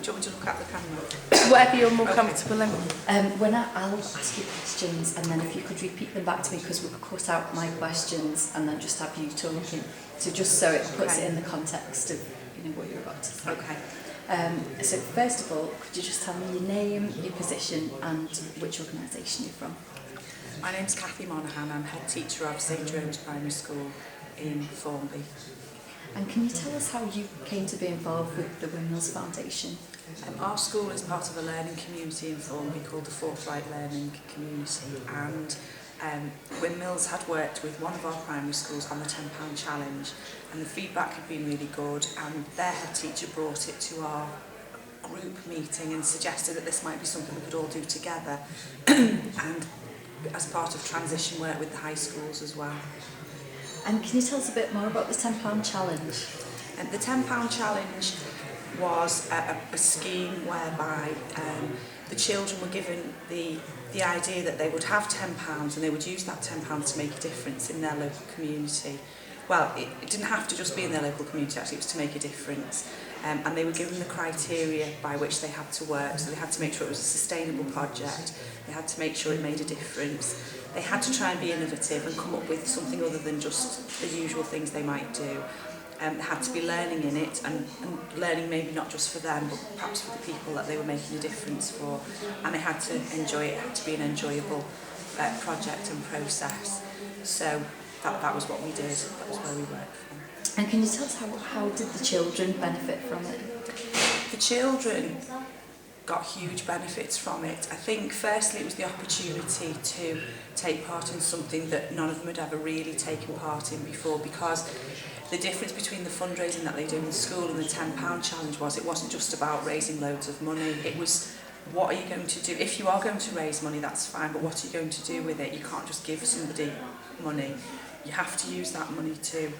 Do you want me to look at the camera? Whatever you're more Okay. comfortable in. I'll ask you questions, and then if you could repeat them back to me, because we'll cut out my questions and then just have you talking. So just so it puts Okay. it in the context of what you're about to say. Okay. So first of all, could you just tell me your name, your position, and which organisation you're from? My name's Cathy Monaghan. I'm head teacher of St Jerome's Primary School in Formby. And can you tell us how you came to be involved with the Windmills Foundation? Our school is part of a learning community in Formby called the Forthright Learning Community, and Windmills had worked with one of our primary schools on the £10 challenge, and the feedback had been really good, and their head teacher brought it to our group meeting and suggested that this might be something we could all do together and as part of transition work with the high schools as well. And can you tell us a bit more about the £10 challenge? And the £10 challenge was a scheme whereby the children were given the idea that they would have £10 and they would use that £10 to make a difference in their local community. Well, it didn't have to just be in their local community, actually, it was to make a difference. And they were given the criteria by which they had to work, so they had to make sure it was a sustainable project, they had to make sure it made a difference, they had to try and be innovative and come up with something other than just the usual things they might do. There had to be learning in it, and learning maybe not just for them, but perhaps for the people that they were making a difference for, and they had to enjoy it, it had to be an enjoyable project and process. So that was what we did, that was where we worked from. And can you tell us how did the children benefit from it? The children got huge benefits from it. I think firstly it was the opportunity to take part in something that none of them had ever really taken part in before, because the difference between the fundraising that they do in school and the £10 challenge was it wasn't just about raising loads of money, it was what are you going to do? If you are going to raise money, that's fine, but what are you going to do with it? You can't just give somebody money. You have to use that money to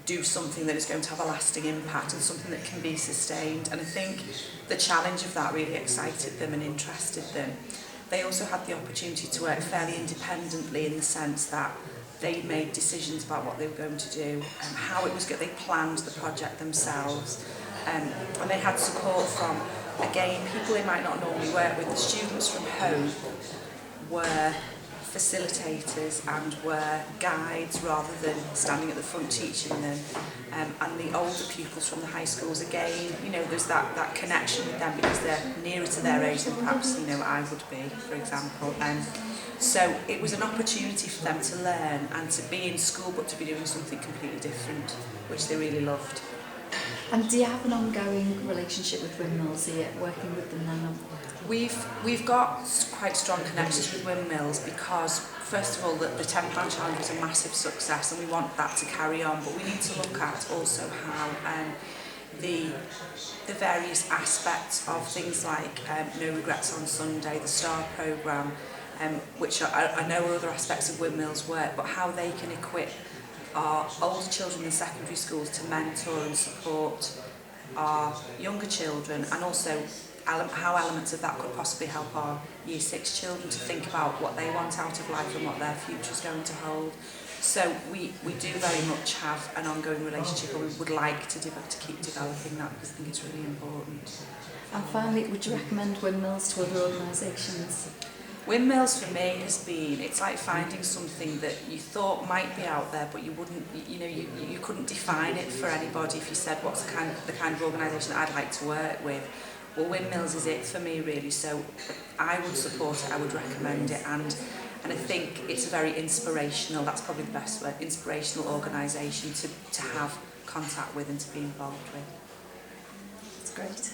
do something that is going to have a lasting impact and something that can be sustained. And I think the challenge of that really excited them and interested them. They also had the opportunity to work fairly independently in the sense that they made decisions about what they were going to do and how it was going. They planned the project themselves, and they had support from, again, people they might not normally work with. The students from home were facilitators and were guides rather than standing at the front teaching them, and the older pupils from the high schools, again, there's that connection with them because they're nearer to their age than perhaps I would be, for example. So it was an opportunity for them to learn and to be in school but to be doing something completely different, which they really loved. And do you have an ongoing relationship with Windmills? Are you working with them now? We've got quite strong connections with Windmills because, first of all, the £10 challenge was a massive success and we want that to carry on, but we need to look at also how the various aspects of things like No Regrets on Sunday, the STAR programme, which I know are other aspects of Windmills' work, but how they can equip our older children in secondary schools to mentor and support our younger children, and also how elements of that could possibly help our Year 6 children to think about what they want out of life and what their future is going to hold. So we do very much have an ongoing relationship, and we would like to keep developing that because I think it's really important. And finally, would you recommend Windmills to other organisations? Windmills for me has been, it's like finding something that you thought might be out there, but you wouldn't, you couldn't define it for anybody if you said what's the kind of organisation that I'd like to work with. Well, Windmills is it for me, really. So I would support it, I would recommend it, and I think it's a very inspirational, that's probably the best word, inspirational organisation to have contact with and to be involved with. It's great.